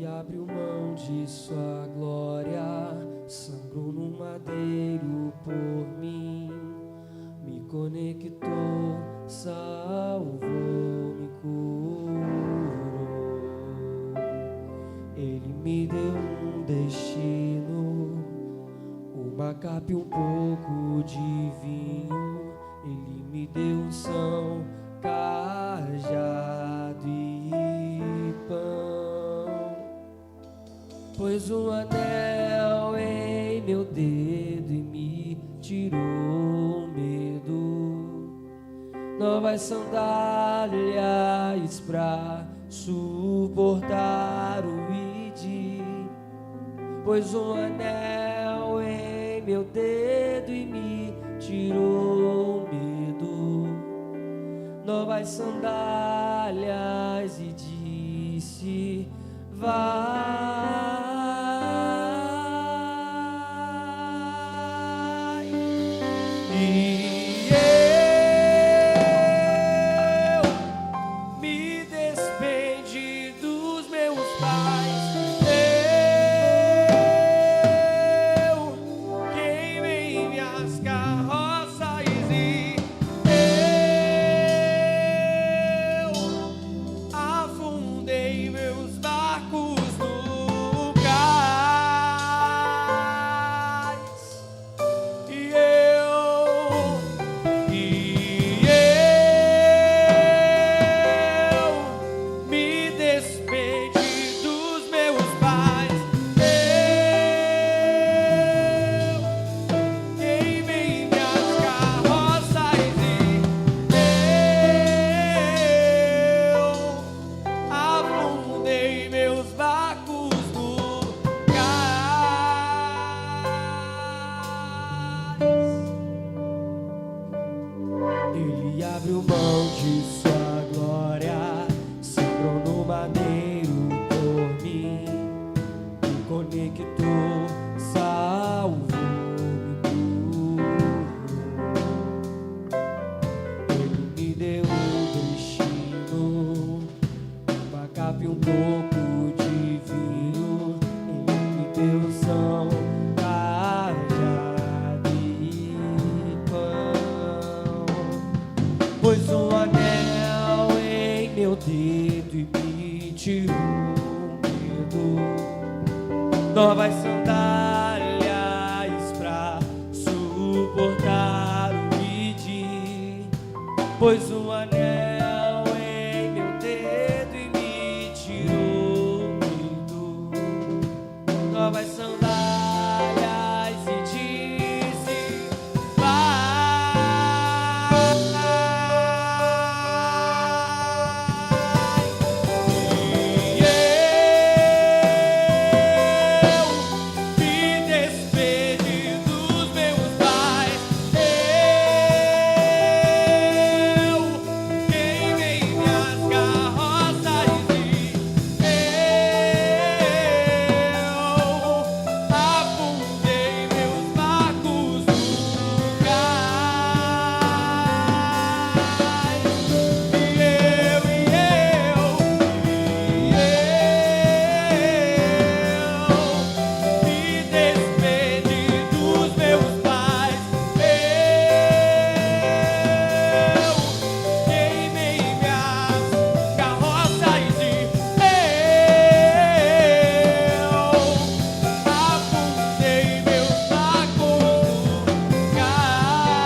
Ele abriu mão de sua glória, sangrou no madeiro por mim, me conectou, salvou, me curou. Ele me deu um destino, uma capa e um pouco de vinho. Ele me deu unção, cajado e pão. Pôs um anel em meu dedo e me tirou o medo. Novas sandálias pra suportar o id. Pôs um anel em meu dedo e me tirou o medo. Novas sandálias e disse: vai. E eu me despendi dos meus pais. Eu queimei minhas carroças e eu afundei meus barcos no cais. E eu me despedi dos meus pais. Eu queimei minhas carroças e eu afundei meus barcos no cais. Ele abriu mão de sua glória, sangrou no madeiro por mim, me conectou, salvou, me curou. Ele me deu um destino, uma capa e um pouco de vinho. Ele me deu unção, cajado e pão. Pôs um anel em meu dedo e me tirou o medo. Novas sandálias pra suportar o id. Pôs um anel em meu dedo e me tirou o medo. Novas sandálias e disse: vai. E eu me despedi dos meus pais. Eu queimei minhas carroças e eu afundei meus barcos no cais. E eu me despedi dos meus pais. Eu queimei minhas carroças e eu afundei meus barcos no cais.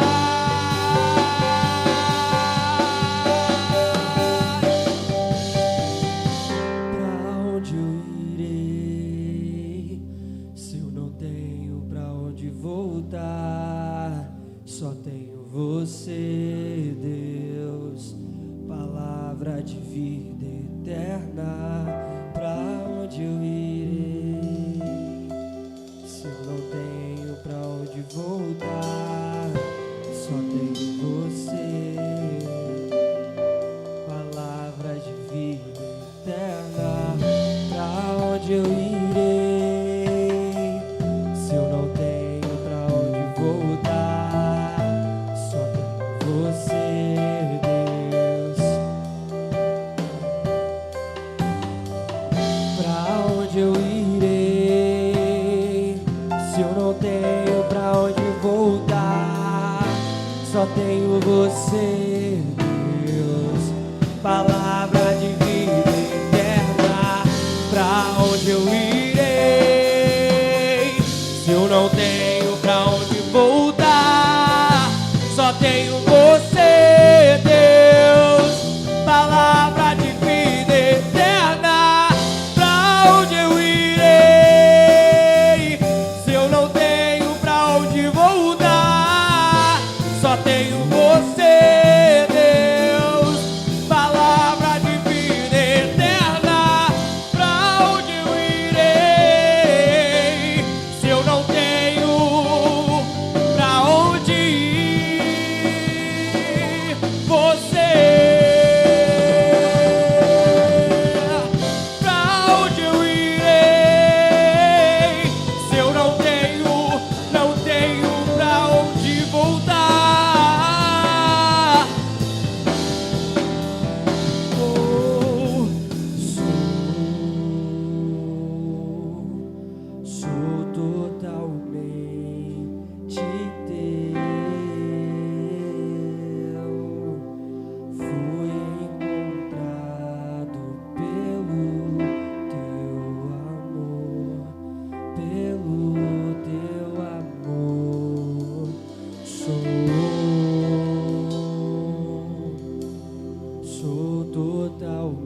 Pra onde eu irei, se eu não tenho pra onde voltar? Só tenho você, Deus, palavra de vida eterna. Pra onde eu irei, se eu não tenho pra onde voltar? Só tenho você, palavra de vida eterna. Pra onde eu irei, se eu não tenho pra onde voltar? Só tenho você, Deus. Pra onde só tenho você, Deus, palavra de vida eterna. Pra onde eu irei, se eu não tenho pra onde voltar? Só tenho você, Deus, palavra de vida eterna. Pra onde eu irei, se eu não tenho pra onde voltar? Só tenho você, Deus, palavra de vida eterna. Pra onde eu irei, se eu não tenho pra onde ir? Você, pra onde eu irei, se eu não tenho pra onde voltar? Oh, sou totalmente teu. Fui encontrado pelo teu amor, pelo teu amor. Sou totalmente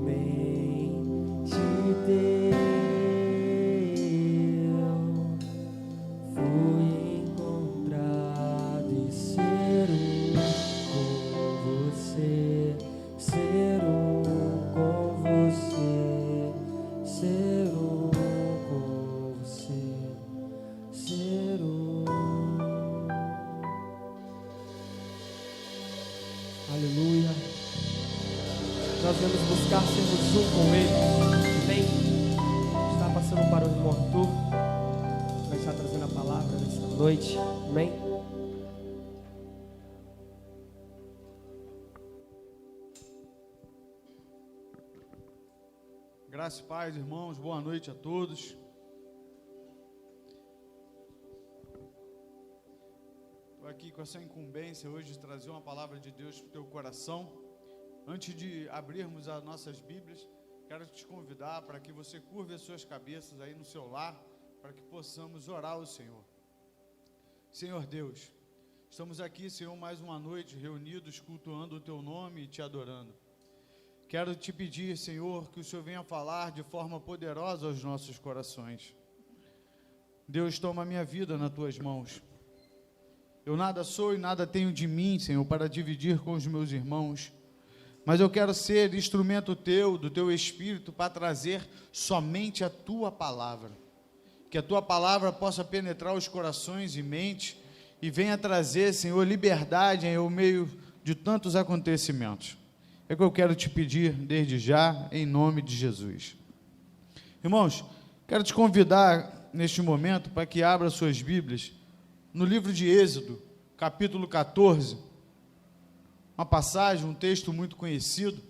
teu. Fui encontrado e ser com você, ser com você, ser com você, ser Aleluia. Nós vamos buscar sermos com Ele. Amém? Está passando para o irmão Arthur, vai estar trazendo a palavra nesta noite. Amém? Graça e paz, irmãos, boa noite a todos. Estou aqui com essa incumbência hoje de trazer uma palavra de Deus para o teu coração. Antes de abrirmos as nossas Bíblias, quero te convidar para que você curve as suas cabeças aí no seu lar, para que possamos orar ao Senhor. Senhor Deus, estamos aqui, Senhor, mais uma noite reunidos, cultuando o teu nome e te adorando. Quero te pedir, Senhor, que o Senhor venha falar de forma poderosa aos nossos corações. Deus, toma a minha vida nas tuas mãos. Eu nada sou e nada tenho de mim, Senhor, para dividir com os meus irmãos. Mas eu quero ser instrumento teu, do teu Espírito, para trazer somente a tua palavra. Que a tua palavra possa penetrar os corações e mentes e venha trazer, Senhor, liberdade em meio de tantos acontecimentos. É o que eu quero te pedir desde já, em nome de Jesus. Irmãos, quero te convidar neste momento para que abra suas Bíblias no livro de Êxodo, capítulo 14, uma passagem, um texto muito conhecido.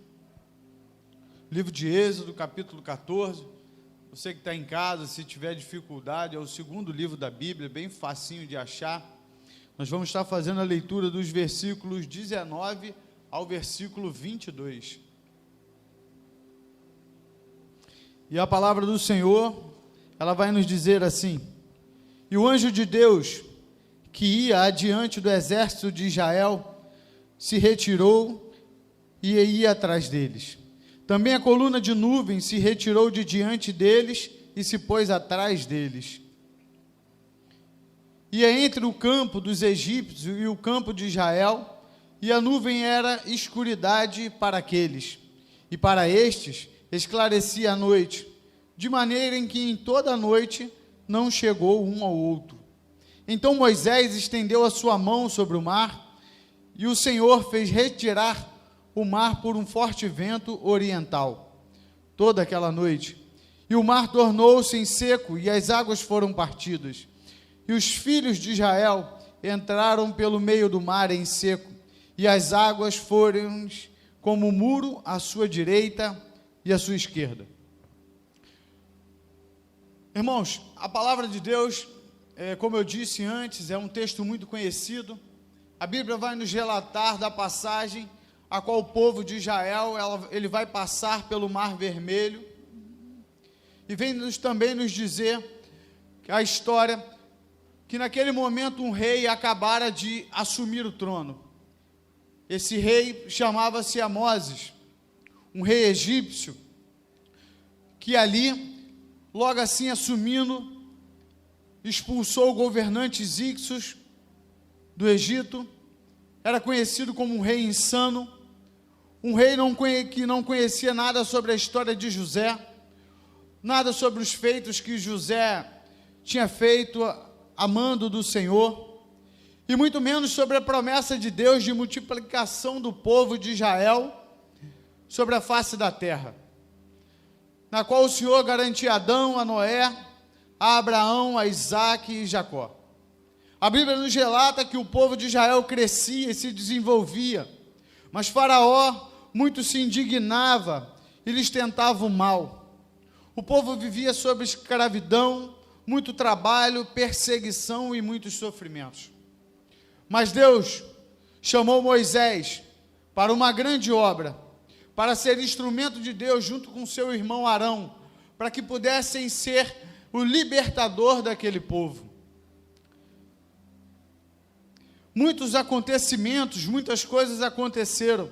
Livro de Êxodo, capítulo 14. Você que está em casa, se tiver dificuldade, é o segundo livro da Bíblia, bem facinho de achar. Nós vamos estar fazendo a leitura dos versículos 19 ao versículo 22. E a palavra do Senhor, ela vai nos dizer assim: e o anjo de Deus, que ia adiante do exército de Israel, se retirou e ia atrás deles. Também a coluna de nuvem se retirou de diante deles e se pôs atrás deles. E entre o campo dos egípcios e o campo de Israel, e a nuvem era escuridade para aqueles, e para estes esclarecia a noite, de maneira em que em toda a noite não chegou um ao outro. Então Moisés estendeu a sua mão sobre o mar, e o Senhor fez retirar o mar por um forte vento oriental, toda aquela noite. E o mar tornou-se em seco, e as águas foram partidas. E os filhos de Israel entraram pelo meio do mar em seco, e as águas foram como um muro à sua direita e à sua esquerda. Irmãos, a palavra de Deus, como eu disse antes, é um texto muito conhecido. a Bíblia vai nos relatar da passagem a qual o povo de Israel, ele vai passar pelo Mar Vermelho, e vem também nos dizer a história, que naquele momento um rei acabara de assumir o trono. Esse rei chamava-se Amoses, um rei egípcio, que ali, logo assim assumindo, expulsou o governante Zixos do Egito. Era conhecido como um rei insano, um rei que não conhecia nada sobre a história de José, nada sobre os feitos que José tinha feito a mando do Senhor, e muito menos sobre a promessa de Deus de multiplicação do povo de Israel sobre a face da terra, na qual o Senhor garantia a Adão, a Noé, a Abraão, a Isaque e Jacó. A Bíblia nos relata que o povo de Israel crescia e se desenvolvia, mas Faraó muito se indignava e lhes tentava o mal. O povo vivia sob escravidão, muito trabalho, perseguição e muitos sofrimentos. Mas Deus chamou Moisés para uma grande obra, para ser instrumento de Deus junto com seu irmão Arão, para que pudessem ser o libertador daquele povo. Muitos acontecimentos, muitas coisas aconteceram,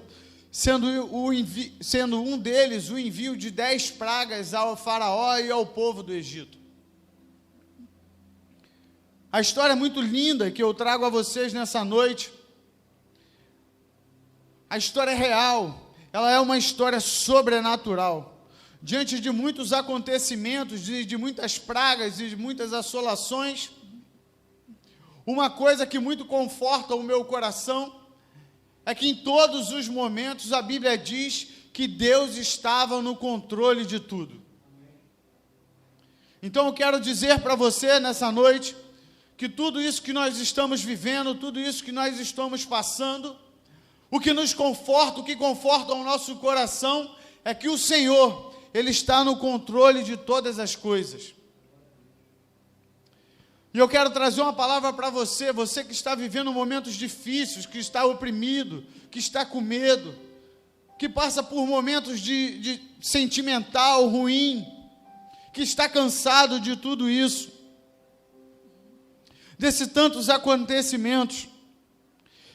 sendo um deles o envio de 10 pragas ao Faraó e ao povo do Egito. A história é muito linda que eu trago a vocês nessa noite. A história é real, ela é uma história sobrenatural. Diante de muitos acontecimentos, de muitas pragas e de muitas assolações, uma coisa que muito conforta o meu coração é que em todos os momentos a Bíblia diz que Deus estava no controle de tudo. Então eu quero dizer para você nessa noite que tudo isso que nós estamos vivendo, tudo isso que nós estamos passando, o que nos conforta, o que conforta o nosso coração é que o Senhor, Ele está no controle de todas as coisas. E eu quero trazer uma palavra para você, você que está vivendo momentos difíceis, que está oprimido, que está com medo, que passa por momentos de sentimental, ruim, que está cansado de tudo isso, desses tantos acontecimentos.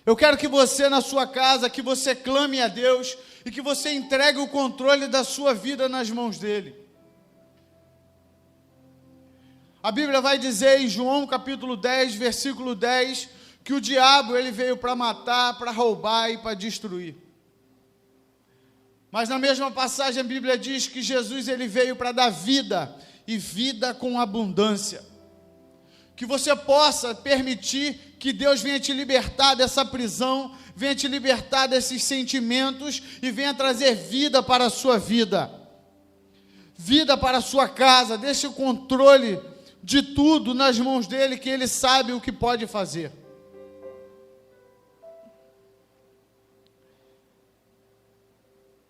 Eu quero que você na sua casa, que você clame a Deus e que você entregue o controle da sua vida nas mãos dEle. A Bíblia vai dizer em João capítulo 10, versículo 10, que o diabo ele veio para matar, para roubar e para destruir. Mas na mesma passagem a Bíblia diz que Jesus ele veio para dar vida, e vida com abundância. Que você possa permitir que Deus venha te libertar dessa prisão, venha te libertar desses sentimentos e venha trazer vida para a sua vida. Vida para a sua casa, deixe o controle de tudo nas mãos dEle, que Ele sabe o que pode fazer.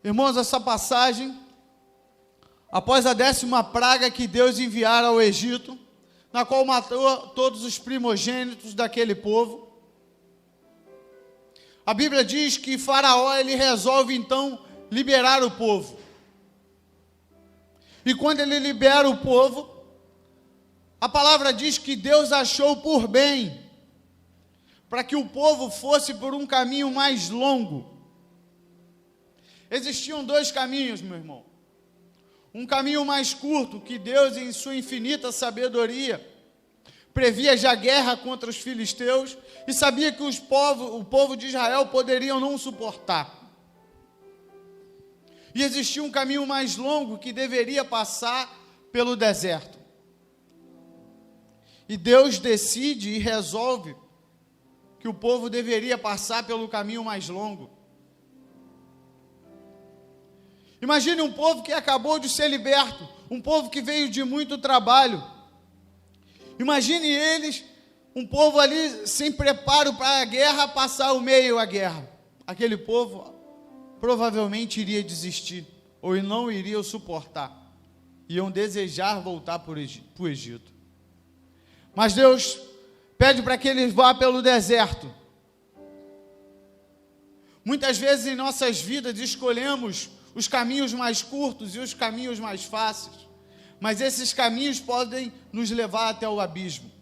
Irmãos, essa passagem, após a 10ª praga que Deus enviara ao Egito, na qual matou todos os primogênitos daquele povo, a Bíblia diz que Faraó, ele resolve então liberar o povo. E quando ele libera o povo, a palavra diz que Deus achou por bem, para que o povo fosse por um caminho mais longo. Existiam 2 caminhos, meu irmão. Um caminho mais curto, que Deus, em sua infinita sabedoria, previa já guerra contra os filisteus, e sabia que o povo de Israel poderiam não suportar. E existia um caminho mais longo, que deveria passar pelo deserto. E Deus decide e resolve que o povo deveria passar pelo caminho mais longo. Imagine um povo que acabou de ser liberto, um povo que veio de muito trabalho. Imagine eles, um povo ali sem preparo para a guerra, passar o meio à guerra. Aquele povo provavelmente iria desistir, ou não iria suportar. Iam desejar voltar para o Egito. Mas Deus pede para que eles vá pelo deserto. Muitas vezes em nossas vidas escolhemos os caminhos mais curtos e os caminhos mais fáceis, mas esses caminhos podem nos levar até o abismo.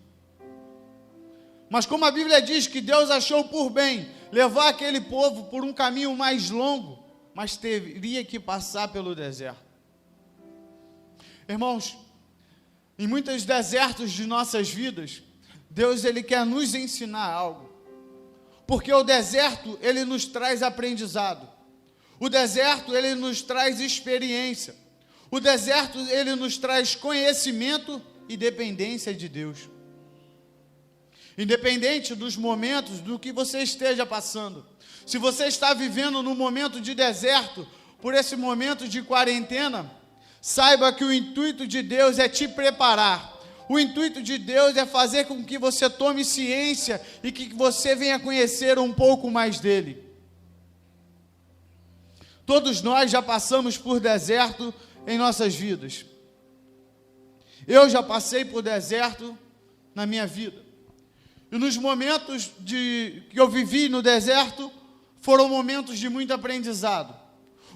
Mas como a Bíblia diz que Deus achou por bem levar aquele povo por um caminho mais longo, mas teria que passar pelo deserto. Irmãos, em muitos desertos de nossas vidas, Deus ele quer nos ensinar algo. Porque o deserto, ele nos traz aprendizado. O deserto, ele nos traz experiência. O deserto, ele nos traz conhecimento e dependência de Deus. Independente dos momentos, do que você esteja passando. Se você está vivendo num momento de deserto, por esse momento de quarentena, saiba que o intuito de Deus é te preparar. O intuito de Deus é fazer com que você tome ciência e que você venha conhecer um pouco mais dele. Todos nós já passamos por deserto em nossas vidas. Eu já passei por deserto na minha vida. E nos momentos que eu vivi no deserto, foram momentos de muito aprendizado.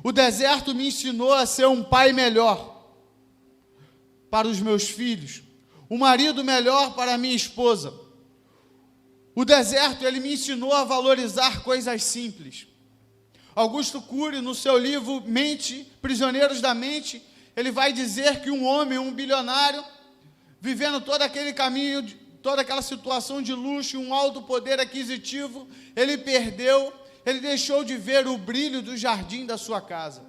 O deserto me ensinou a ser um pai melhor para os meus filhos, um marido melhor para a minha esposa. O deserto, ele me ensinou a valorizar coisas simples. Augusto Cury, no seu livro Mente, Prisioneiros da Mente, ele vai dizer que um homem, um bilionário, vivendo todo aquele caminho, toda aquela situação de luxo, um alto poder aquisitivo, ele deixou de ver o brilho do jardim da sua casa.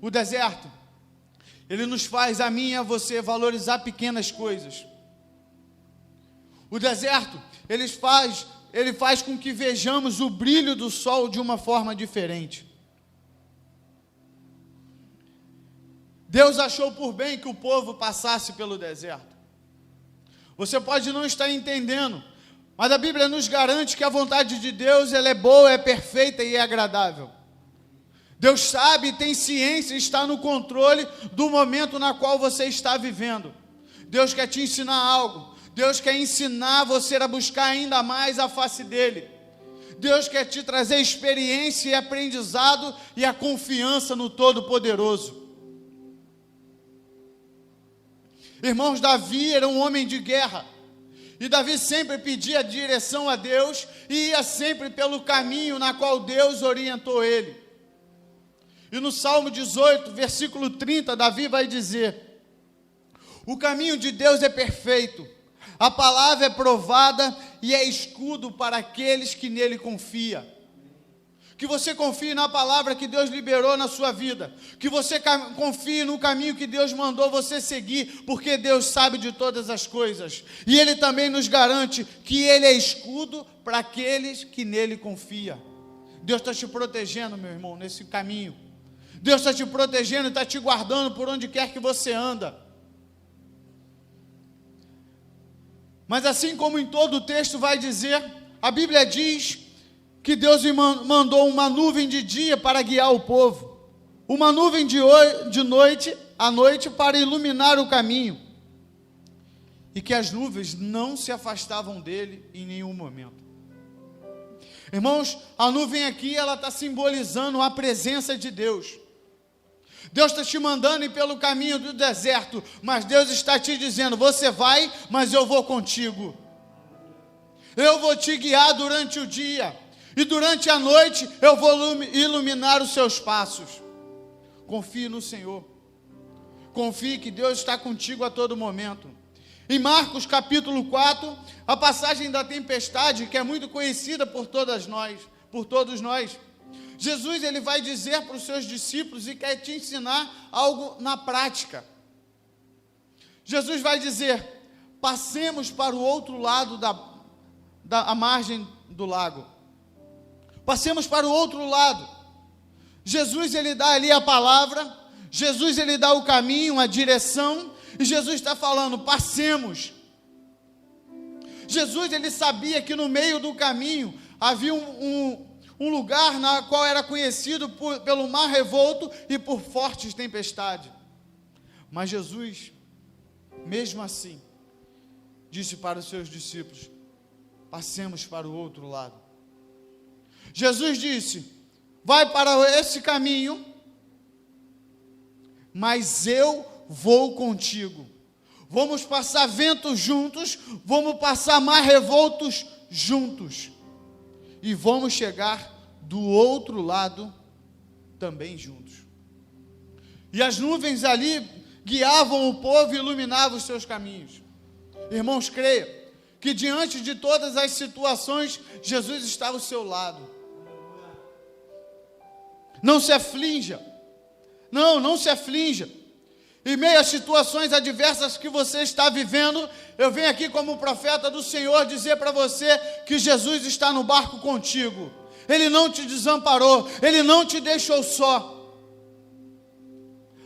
O deserto, ele nos faz, a mim e a você, valorizar pequenas coisas. O deserto, ele faz com que vejamos o brilho do sol de uma forma diferente. Deus achou por bem que o povo passasse pelo deserto. Você pode não estar entendendo, mas a Bíblia nos garante que a vontade de Deus, ela é boa, é perfeita e é agradável. Deus sabe, tem ciência, está no controle do momento na qual você está vivendo. Deus quer te ensinar algo. Deus quer ensinar você a buscar ainda mais a face dele. Deus quer te trazer experiência e aprendizado e a confiança no Todo-Poderoso. Irmãos, Davi era um homem de guerra. E Davi sempre pedia direção a Deus e ia sempre pelo caminho na qual Deus orientou ele. E no Salmo 18, versículo 30, Davi vai dizer: o caminho de Deus é perfeito, a palavra é provada e é escudo para aqueles que nele confiam. Que você confie na palavra que Deus liberou na sua vida. Que você confie no caminho que Deus mandou você seguir, porque Deus sabe de todas as coisas. E Ele também nos garante que Ele é escudo para aqueles que nele confiam. Deus está te protegendo, meu irmão, nesse caminho. Deus está te protegendo e está te guardando por onde quer que você anda. Mas assim como em todo o texto vai dizer, a Bíblia diz que Deus mandou uma nuvem de dia para guiar o povo, uma nuvem de noite à noite para iluminar o caminho, e que as nuvens não se afastavam dele em nenhum momento. Irmãos, a nuvem aqui, ela está simbolizando a presença de Deus. Deus está te mandando ir pelo caminho do deserto, mas Deus está te dizendo: você vai, mas eu vou contigo. Eu vou te guiar durante o dia, e durante a noite eu vou iluminar os seus passos. Confie no Senhor. Confie que Deus está contigo a todo momento. Em Marcos capítulo 4, a passagem da tempestade, que é muito conhecida por todos nós, Jesus, ele vai dizer para os seus discípulos e quer te ensinar algo na prática. Jesus vai dizer: passemos para o outro lado da margem do lago. Passemos para o outro lado. Jesus, ele dá ali a palavra, Jesus, ele dá o caminho, a direção, e Jesus está falando: passemos. Jesus, ele sabia que no meio do caminho havia um lugar na qual era conhecido pelo mar revolto e por fortes tempestades. Mas Jesus, mesmo assim, disse para os seus discípulos: passemos para o outro lado. Jesus disse: vai para esse caminho, mas eu vou contigo. Vamos passar ventos juntos, vamos passar mar revoltos juntos, e vamos chegar do outro lado também juntos. E as nuvens ali guiavam o povo e iluminavam os seus caminhos. Irmãos, creia que diante de todas as situações, Jesus está ao seu lado. Não se aflinja. Não se aflinja. Em meio às situações adversas que você está vivendo, eu venho aqui como profeta do Senhor dizer para você que Jesus está no barco contigo. Ele não te desamparou, Ele não te deixou só.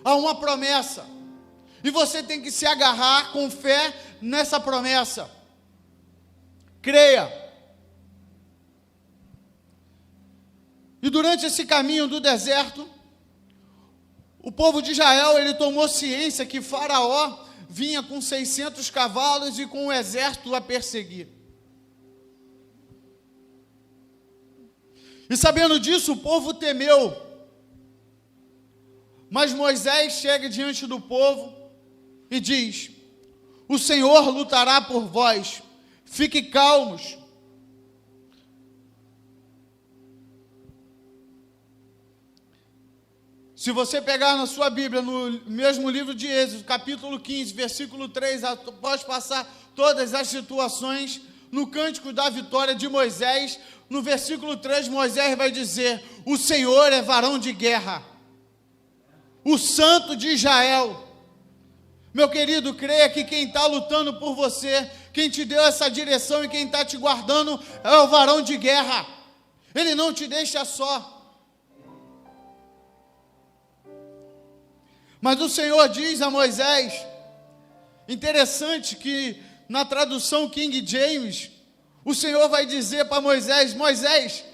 Há uma promessa, e você tem que se agarrar com fé nessa promessa. Creia. E durante esse caminho do deserto, o povo de Israel, ele tomou ciência que Faraó vinha com 600 cavalos e com um exército a perseguir. E sabendo disso, o povo temeu. Mas Moisés chega diante do povo e diz: o Senhor lutará por vós, fique calmos. Se você pegar na sua Bíblia, no mesmo livro de Êxodo, capítulo 15, versículo 3, após passar todas as situações, no cântico da vitória de Moisés, no versículo 3, Moisés vai dizer: o Senhor é varão de guerra, o Santo de Israel. Meu querido, creia que quem está lutando por você, quem te deu essa direção e quem está te guardando é o varão de guerra. Ele não te deixa só. Mas o Senhor diz a Moisés, interessante que na tradução King James, o Senhor vai dizer para Moisés: Moisés,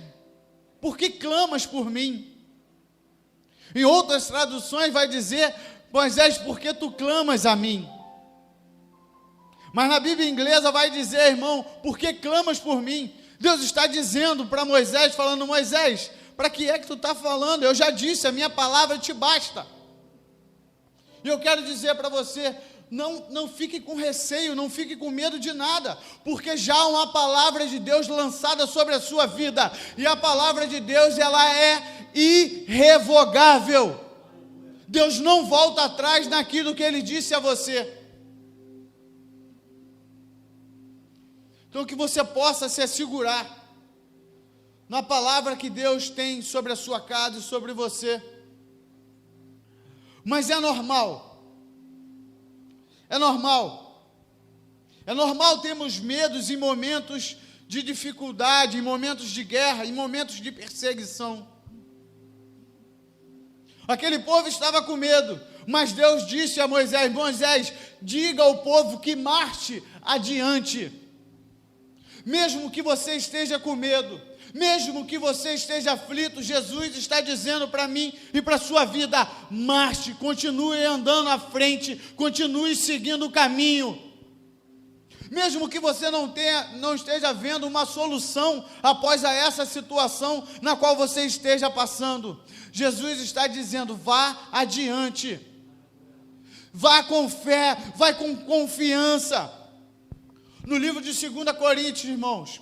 por que clamas por mim? Em outras traduções vai dizer: Moisés, por que tu clamas a mim? Mas na Bíblia inglesa vai dizer, irmão, por que clamas por mim? Deus está dizendo para Moisés, falando: Moisés, para que é que tu está falando? Eu já disse, a minha palavra te basta. E eu quero dizer para você, não fique com receio, não fique com medo de nada, porque já há uma palavra de Deus lançada sobre a sua vida, e a palavra de Deus, ela é irrevogável. Deus não volta atrás naquilo que Ele disse a você. Então que você possa se assegurar na palavra que Deus tem sobre a sua casa e sobre você. Mas é normal termos medos em momentos de dificuldade, em momentos de guerra, em momentos de perseguição. Aquele povo estava com medo, mas Deus disse a Moisés: Moisés, diga ao povo que marche adiante. Mesmo que você esteja com medo, mesmo que você esteja aflito, Jesus está dizendo para mim e para a sua vida: marche, continue andando à frente, continue seguindo o caminho. Mesmo que você não esteja vendo uma solução após essa situação na qual você esteja passando, Jesus está dizendo: vá adiante, vá com fé, vai com confiança. No livro de 2 Coríntios, irmãos,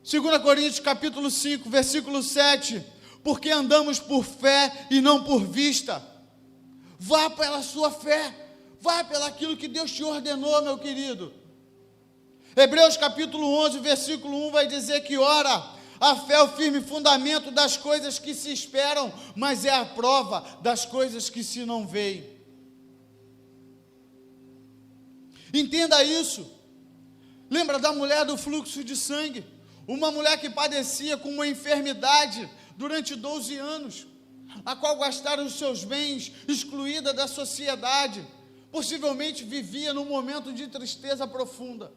2 Coríntios capítulo 5, versículo 7, porque andamos por fé e não por vista. Vá pela sua fé, vá pelaquilo que Deus te ordenou, meu querido. Hebreus capítulo 11, versículo 1 vai dizer que, ora, a fé é o firme fundamento das coisas que se esperam, mas é a prova das coisas que se não veem. Entenda isso. Lembra da mulher do fluxo de sangue? Uma mulher que padecia com uma enfermidade durante 12 anos, a qual gastaram os seus bens, excluída da sociedade, possivelmente vivia num momento de tristeza profunda.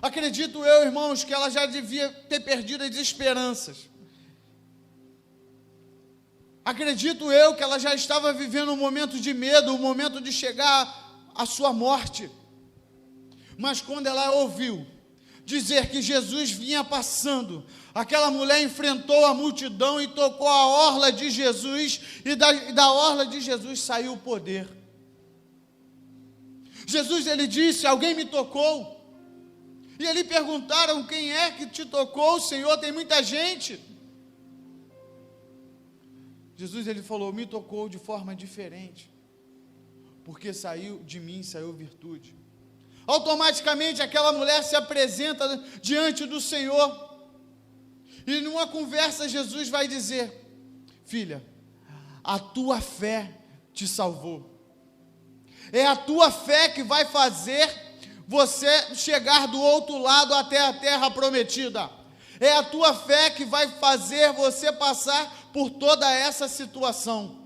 Acredito eu, irmãos, que ela já devia ter perdido as esperanças. Acredito eu que ela já estava vivendo um momento de medo, um momento de chegar à sua morte. Mas quando ela ouviu dizer que Jesus vinha passando, aquela mulher enfrentou a multidão e tocou a orla de Jesus, e da orla de Jesus saiu o poder. Jesus, ele disse: alguém me tocou. E ali perguntaram: quem é que te tocou, Senhor? Tem muita gente. Jesus, ele falou: me tocou de forma diferente, porque saiu de mim, saiu virtude. Automaticamente aquela mulher se apresenta diante do Senhor, e numa conversa Jesus vai dizer: filha, a tua fé te salvou. É a tua fé que vai fazer você chegar do outro lado até a terra prometida. É a tua fé que vai fazer você passar por toda essa situação.